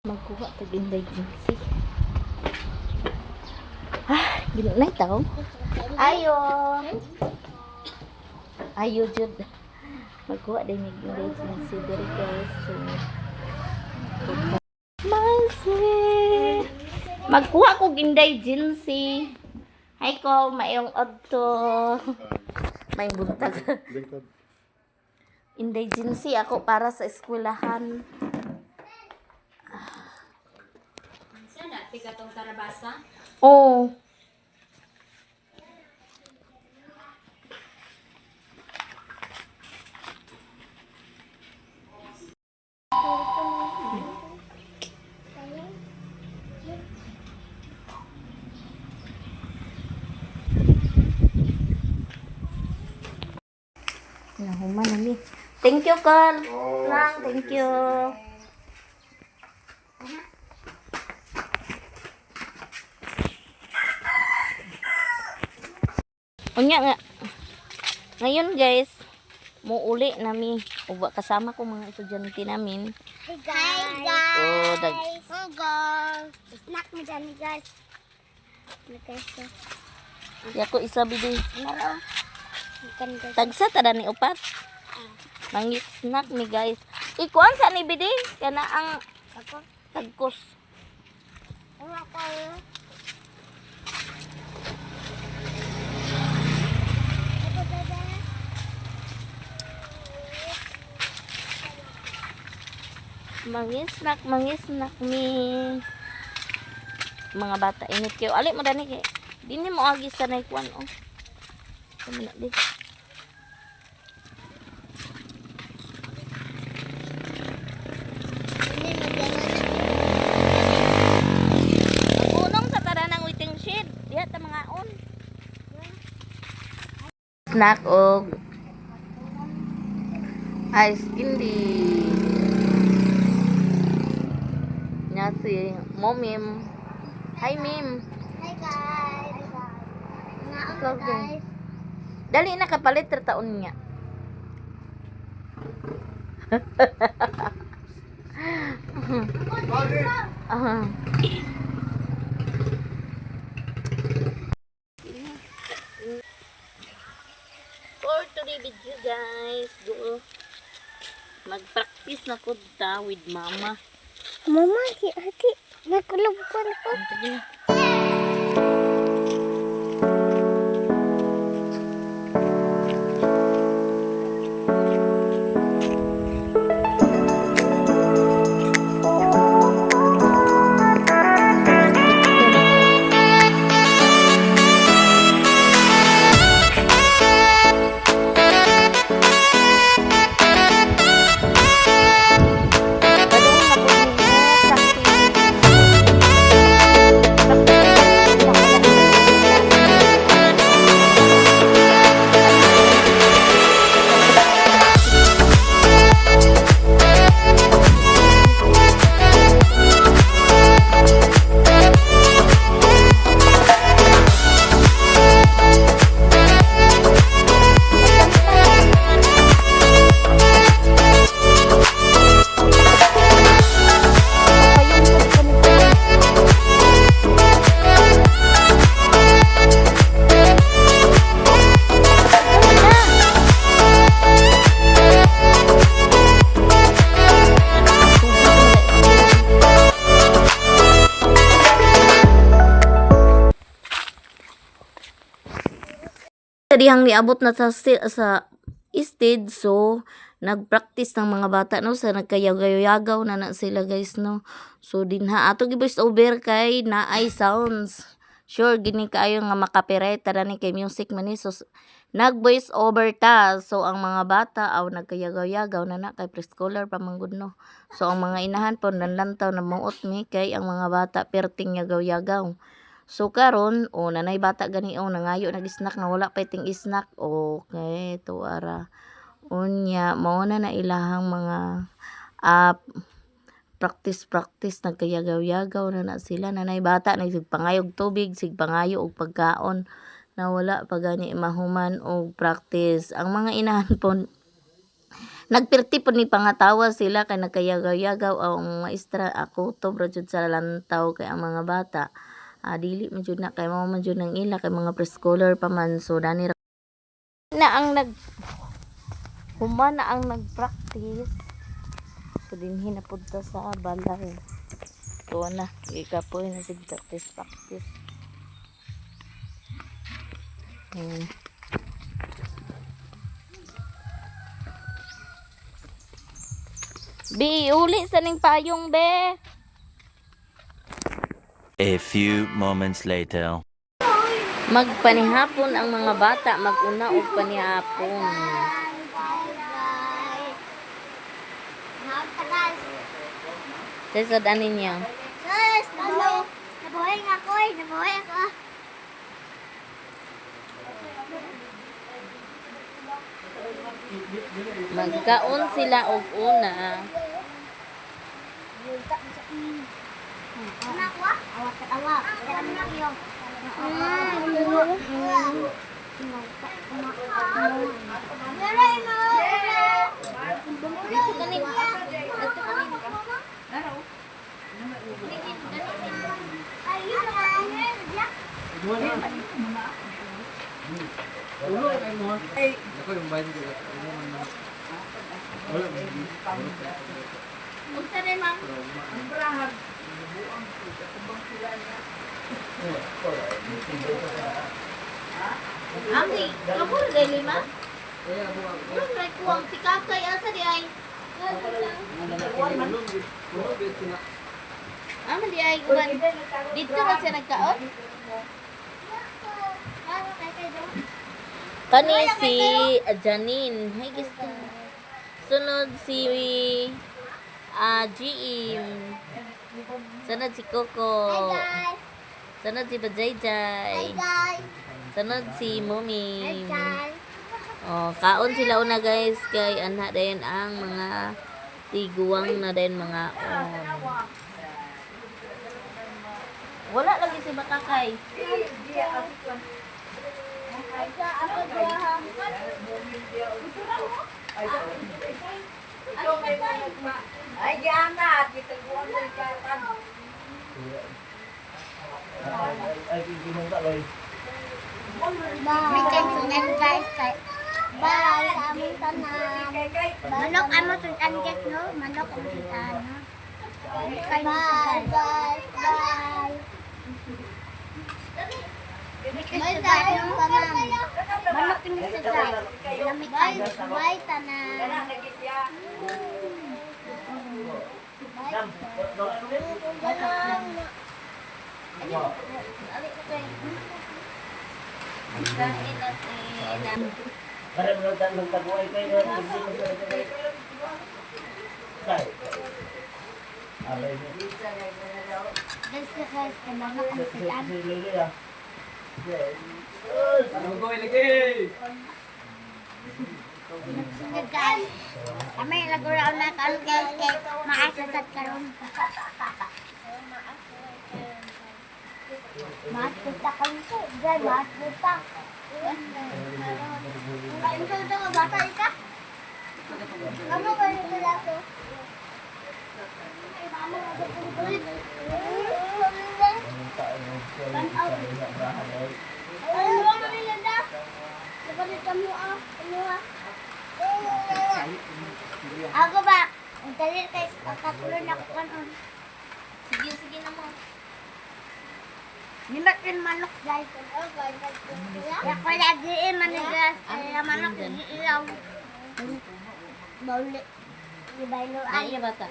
Magkuha tag inday ginsi. Ginunay tao. Ayo. Ayo jud. Magkuha din ni inday ginsi diri guys. So, magkuha ko inday ginsi. Hay ko mayong adto. May buntag. Inday ginsi ako para sa eskwelahan. Dati ka tong tarabasa? Oh. Nahuman na ni. Thank you, Carl. Thank you. Unya nga. Ngayon guys, muuli nami. Uba kasama ko mga estudyante namin. Hey guys! Oh, Oh guys! Snack mo dyan guys. Yako isa bidi. Naro. Ikan guys. Tagsa tada ni upat. Mangit snack ni guys. Ikuan sa ni bidi kana ang Ako? tagkos. Ano ako? Mangisnak mi. Mga bata init kayo. Ali mo dani kay. Dini mo agi sa naikuan oh. Kamana di. Unong sa tara ng waiting shed. Diha ta mga on. Snack og ice candy. Nya si Momim. Hi Mim. Hi guys! Ikaw din. Dali na kapalit taon niya. For today video guys, go mag-practice na ko ta with mama. Mama, hati. Nakulog ko na po. Sige na. Dihang niabot na sa stage, so nagpractice ng mga bata no sa nagkayagaw-yagaw na sila guys no. So dinha ato gi-voice over kay naay sounds. Sure gini kaayo nga makapirate tara ni kay music man ni, so nag-voice over ta. So ang mga bata aw nagkayagaw-yagaw na kay preschooler pa man gud no. So ang mga inahan po nanlantaw na muot mi kay ang mga bata perting yagaw-yagaw. So karon nanay bata gani nangayo nag-snack na wala pa iting snack. Okay, tuara. Unya mao na ilahang mga practice nagkayagaw-yagaw na sila. Nanay bata nagsigpangayog tubig, sigpangayo og pagkaon na wala pa gani mahuman og practice. Ang mga inahan po Nagpirti po ni pangatawa sila kay nagkayagaw-yagaw ang maestra ako to bro jud sa lantaw kay ang mga bata. Dili man jud na kay mao man jud nang ila kay mga preschooler pa man so dani na ang humana ang nag-practice. So dinhi na punta sa balay. So na ikapoy na sig practice. Bi, uli sa ning payong, be. A few moments later. Magpanihapon ang mga bata, maguna og panihapon. Sa danin niya. Sus, nabuhay nga ko eh. Nabuhay ako. Magkaon sila og una. Anak ko? Awak at awak. Sarap na kayo. Meron mo! Dito kanin. Ayun na. Unsa rin man? Aming, kabul dai lima? Yung may kuwang si kakay asa di ay. Di ay kuwan. Dito ba siya nagkaon? Kani si Janine. Hay gusto. Sunod si Jim. Sunod si Coco. Guys. Sunod si Jayjay. Guys. Sunod si Mummy. Guys. Oh, kaon sila una guys kay ana dayon ang mga tiguang na dayon mga wala lagi si Batakay. Ay, diyan na. Dito ko ang nagkatan. May kansunan guys. Bye sa aming tanan. Manok amo sudan guys no. Manok amo sudan. Bye bye bye. Bye tayo tanan. Manok ini sudan. Lamig kayo. Bye tanan. Guys, guys, manok amo sudan. Sunod guys. Kami laguraw na karon guys kay maasasat karon. Mas kita kami ko, dai mas kita. Kain ko to bata ka. Kamu ba ni ko? Ay mama ada kulit. Kan out. Ay mama ni Linda. Dapat kamu ah. Ako ba? Ang talit kay katulo na ko kanon. Sige na mo. Nimak rin manok guys. Ya ko lagi manigas. Kaya manok ilaw. Bauli. Ibaylo ay. Ay bata.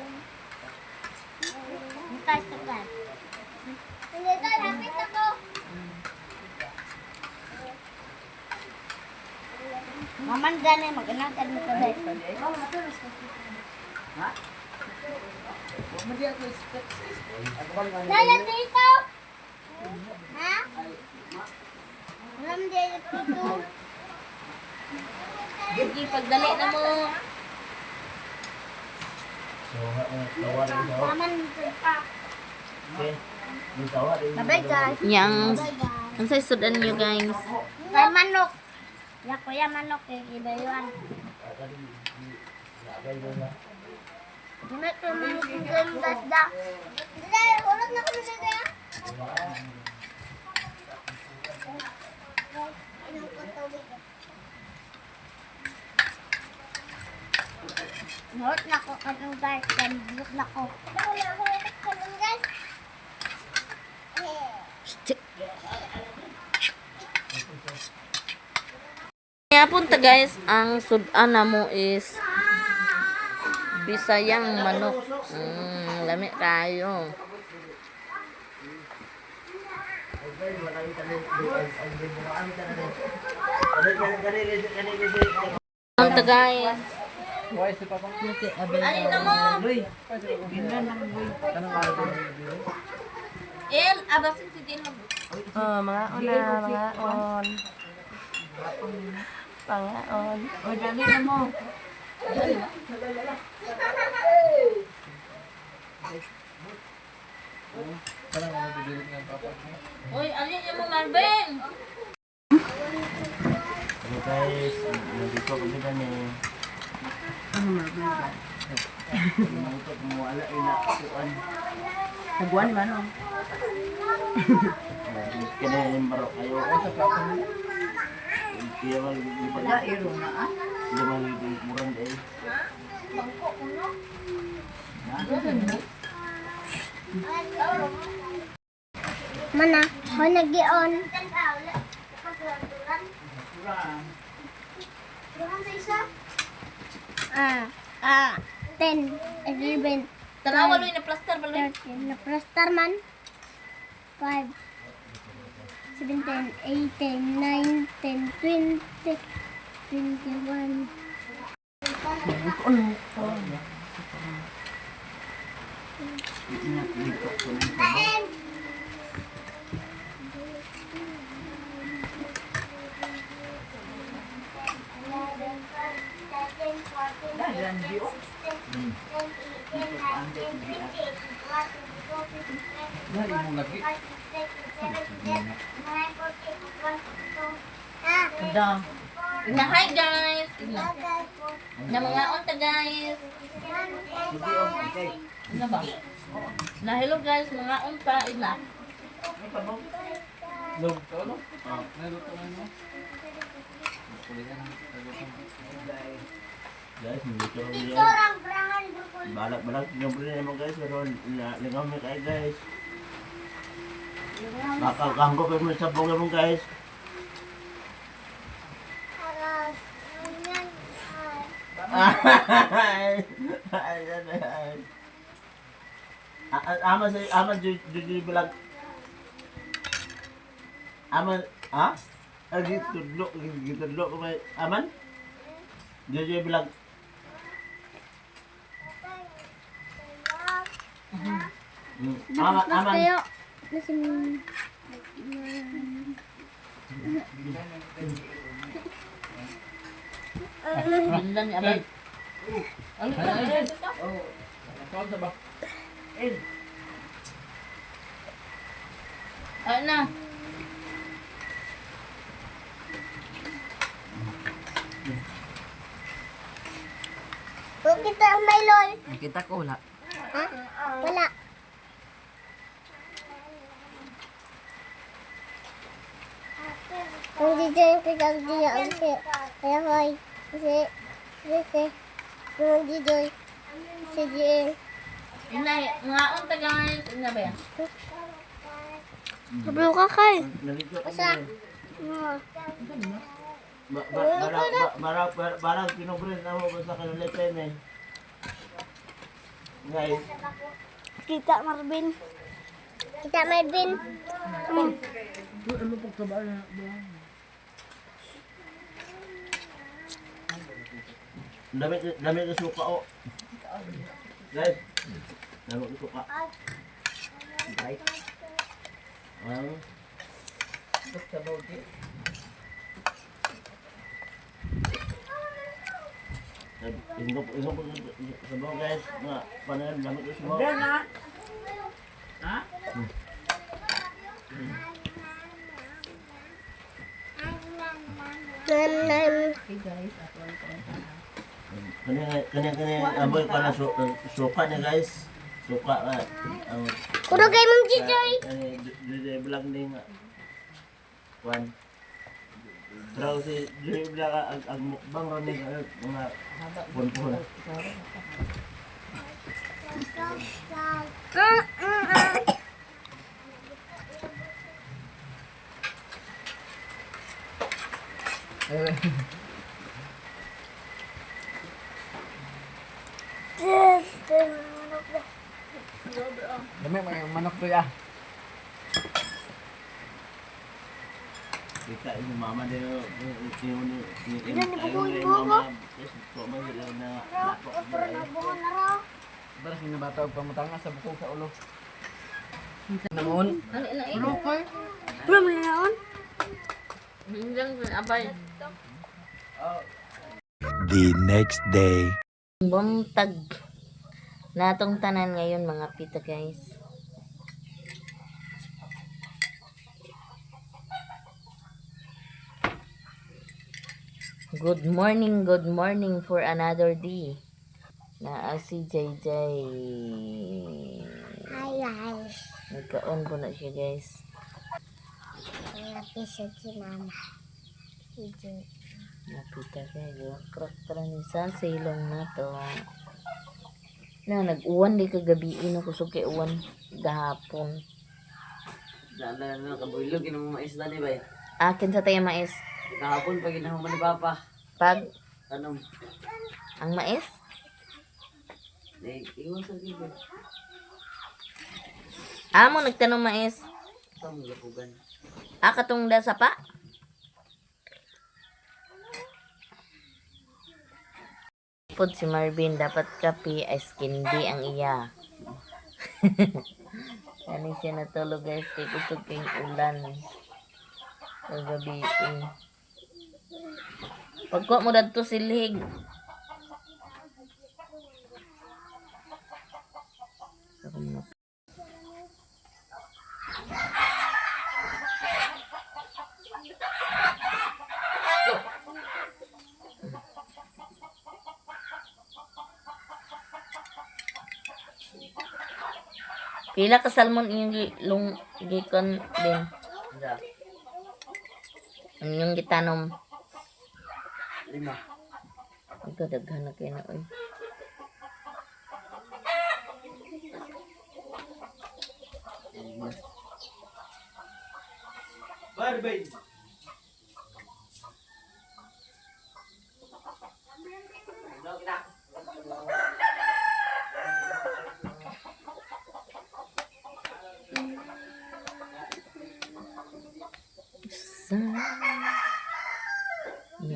Mukas to guys. Hindi ka lapit ako. Maman gani mag-anak ka dito guys. Ha? Dala dito. Ha? Alam dito. Sige pagdali na mo. Maman pa. Bye guys. Yang ang sa sudan niyo guys. Kay manok. Ya kuya manok kay ibayuan. Dimet ko mga sudan dasda. Dahil, ulat na kami sa kaya. Ulat na ko kanong guys. Ulat na ko. Ulat kanong guys. Kaya punta guys, ang sudan na mo is Bisayang manok. Lami kayo. Punta guys. Ay, namo. El, abasin si Din. Oh, mga on. Pangaon. O, dali na mo. Uy, alin niyo mo Marvin? Hello guys, nandito kami na ni. Mantok mo ala ina kuan. Nagwan man oh. Kaya yung barok ayo sa plato mo. Kaya mal di pa Wala, iro na ah. di mal di murang dai. Mana? Ho nag-ion. Ah, 10, 11, Tanawa lo na plaster balo. 13, na-plaster man. 5, 17, 18, 19, 20, 21. Dang. Na hi guys. Na mga unta guys. Ano ba? Na hello guys, mga unta ina. Guys, nandito kami yan. Orang berangan berkulit. Balak-balak nyobre na mo guys, pero lingaw mi kay guys. Makakanggo pa mo sa bunga mo guys. Aras. Ganyan. Ama jujur bilang aman ha? Gitu dulu ko may aman? Jujur bilang Mas aman. kayo. Nasin. Binlan ni abay. Ay na. Huwag kita ang may lol. Nakita ko wala. Ha? Wala. Kung di dyan kita diyan si kaya hoy. Kasi kung di dyan si diyan. Ina, mga unta guys. Ina ba yan? Kablo ka kay. Nalito ko. Asa? Barang kinubrin na mo sa kanila peme. Guys, Kita Marvin. Kita Marvin. dami ka suka o. Guys, dami ka suka. Right? Ingok sa mga guys, mga panayan, dami ka suka. Diyan na. Ha? Kanya amoy pa na suka niya guys. Suka nga. Kudo kay mong chichoy. Dili vlog ni nga. One. Pero si dili vlog ang mukbang ron ni mga punpun. Dami may manok to ya. Kita yung mama din yung mama. Yes, po man sila na Baras nga bata og pamutanga sa bukog sa ulo. Nangon. Ulo ko. Bro, may naon? The next day. Buntag natong tanan ngayon mga pita guys. Good morning for another day. Naa si JJ. Hi guys. Nagkaon po na siya guys. May episode si mama. Ije. Napita kayo. Krok ni sa silong na to. Na nag-uwan di kagabi ino kusog kay uwan gahapon. Dala na kabulog ino mo maisda ni bay. Akin sa tayo mais. Kahapon pag inahuman ni papa. Pag Tanong. ang mais, Iwan sa libo. amo nagtanong mais. Tong gapugan. Katong da sa pa. Pod si Marvin dapat kape ice candy ang iya. Kani siya natulog guys kay kusog kay ulan. Kagabi pagkuha mo dadto silhig. Pila ka salmon inyong gikon din. Da. Inyong gitanom. 5. Ikaw daghan na kayo na oy. Barbie.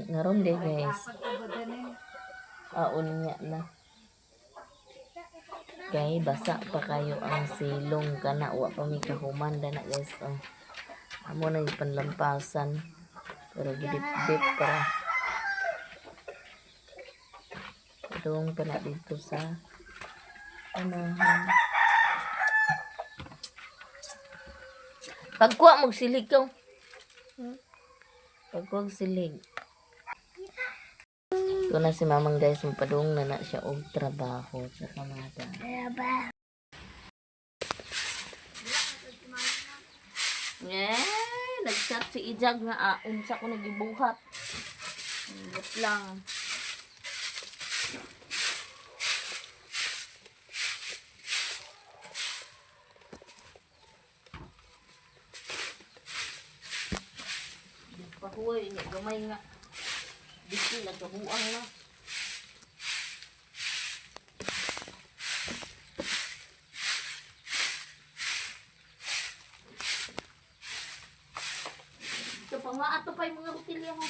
Ngaron deh guys. Niya na. Kay basa pa kayo ang silong kana wa pa mi kahuman na guys. Amo na yung panlampasan. Pero gidip-dip para. Doon pa na dito sa anahan. Pagkuha mo silig ko. Pagkuha silig. Ito na si mamang guys, padung na siya og trabaho sa kamada. Nag-chat si Ijag na unsa ko nagibuhat. Gut lang. Pahuwi, gamay nga. Dito nagkabuang na. Ito pa nga ato pa yung mga butilya mo.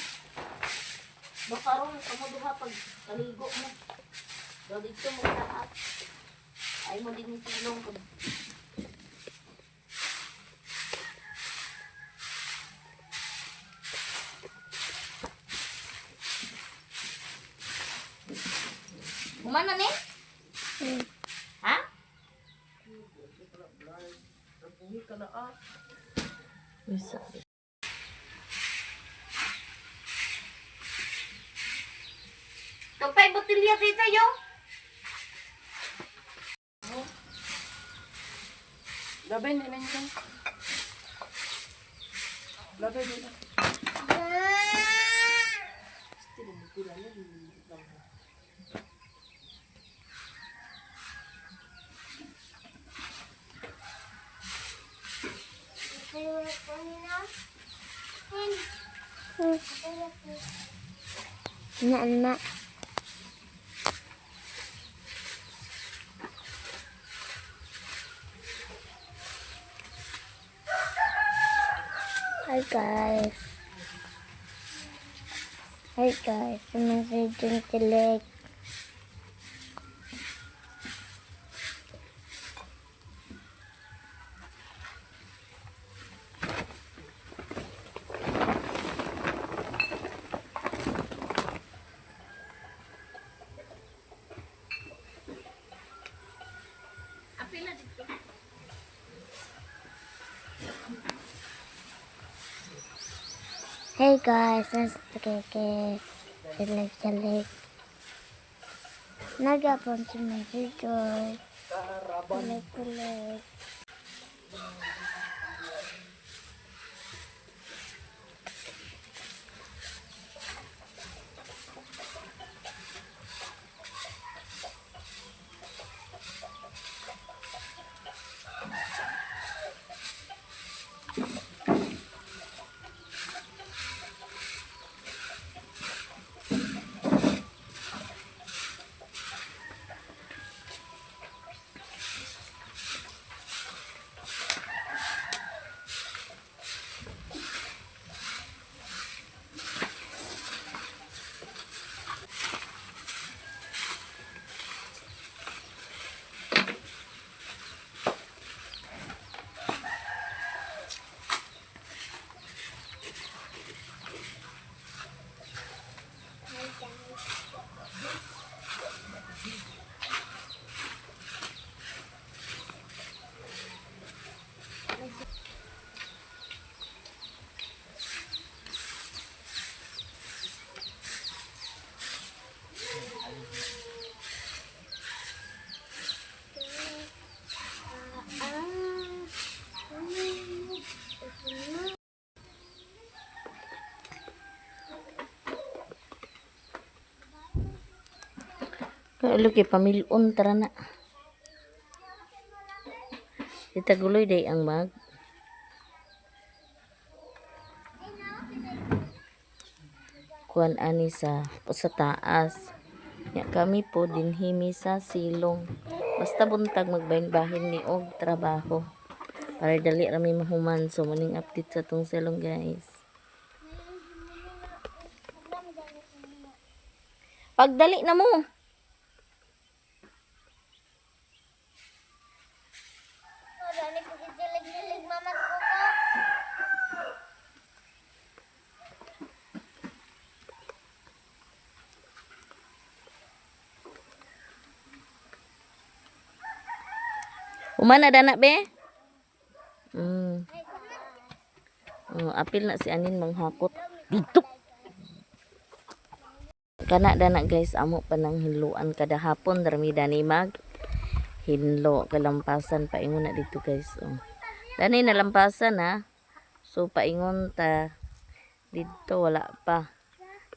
Baka ron mo duha pag kaligo mo. So dito mo lahat. Ay mo din yung silong ko. Kumana ni? Ha? Bisa. Kapay Nay botilya sa tayo. Gabi, hindi na yun. Gabi, hindi na. Na. Hi guys. Hi guys. Ano si Jintileg? Hey guys, nasa keke. Tilig. Nagapon si Mary Joy. Tilig. Kailo kay pamilon tara na. Itaguloy day ang mag. Kuan ani sa taas. Ya kami po dinhimi sa silong. Basta buntag magbahin-bahin ni og trabaho. Para dali rami mahuman. So muning update sa tong silong guys. Pagdali na mo. Dali ko tilig mama ko. Umana dana be? Apil na si Anin manghakot. Dito. Kana dana guys, amo pa nang hinluan kada hapon darmi dani mag hinlo kalampasan paingon na dito guys. Dani nalampasan ha. So paingon ta dito wala pa.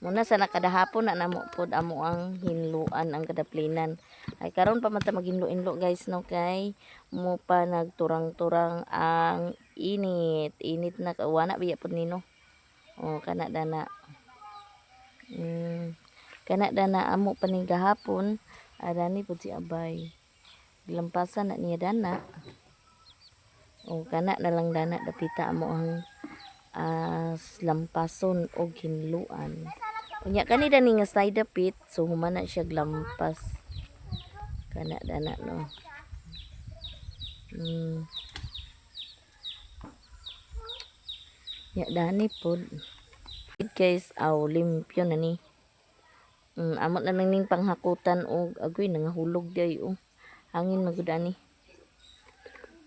Muna sa nakadahapon na namo pod amo ang hinluan ang kadaplinan. Ay karon pa man ta maghinlo-inlo guys no kay mo pa nagturang-turang ang init. Init na kawana biya pod nino. Kana dana. Kana dana amo pa ning gahapon adani pod si Abay. Gilampasan na niya dana. Kana na lang dana dapita amo ang lampason og hinluan. Unya kani dani nga side dapit so humana siya glampas. Kana dana no. Ya dani pod. Guys, limpyo na ni. Amot na lang ning panghakutan og agoy nangahulog day hangin magud ani.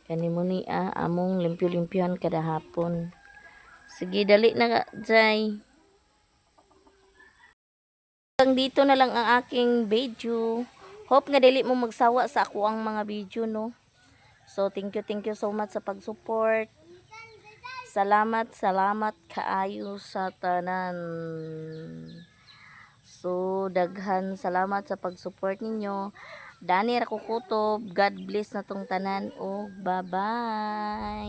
Kani mo ni among limpyo-limpyohan kada hapon. Sige dali na Jay. Hanggang dito na lang ang aking video. Hope nga dili mo magsawa sa ako ang mga video, no. So thank you so much sa pag-support. Salamat kaayo sa tanan. So daghan salamat sa pag-support ninyo. Dani ra ko kutob. God bless na tong tanan, o bye-bye.